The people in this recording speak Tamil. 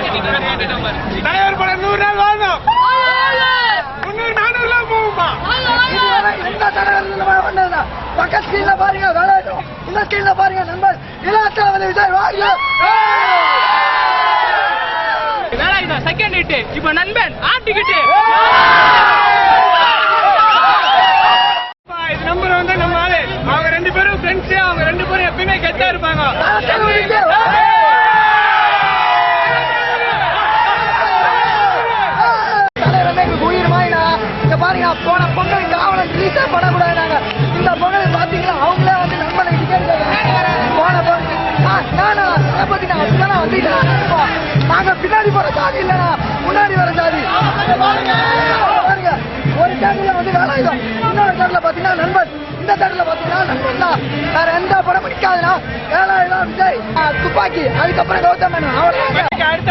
தலைவர் படம் 100 நாள் வாழும் 300-400 போகுமா? பக்க ஸ்கிரீன்ல பாருங்க வேலையிடும், இந்த ஸ்கிரீன்ல பாருங்க நண்பர் இளையராஜா விஜய் வாங்க. வேலைதான் செகண்ட் ஹிட். இப்ப நண்பன் ஆட்டிக்கிட்டு நம்பர் வந்து நம்ம ஆளு. அவங்க 2 பேரும் ஃப்ரெண்ட்ஸ். அவங்க 2 பேரும் எப்பயுமே கெத்தா இருப்பாங்க. பாருங்க போன பொங்கல் காவலன் ரிலீஸே பண்ணக்கூடாதுனாங்க. இந்த பொங்கல் பாத்தீங்களா அவங்களே வந்து நண்பனை போன நாங்க பின்னாடி போற சாதி இல்லைனா முன்னாடி வர சாதி. பாருங்க ஒரு தேட்டர்ல வந்து வேலாயுதம், இன்னொரு தேட்டர்ல பாத்தீங்கன்னா நண்பன், இந்த தேட்டர்ல பாத்தீங்கன்னா நண்பன் தான். வேற எந்த படம் பிடிக்காதுன்னா வேலாயுதம் விஜய் துப்பாக்கி, அதுக்கப்புறம் கௌதம் மேனன். அவ்வளவு அடுத்த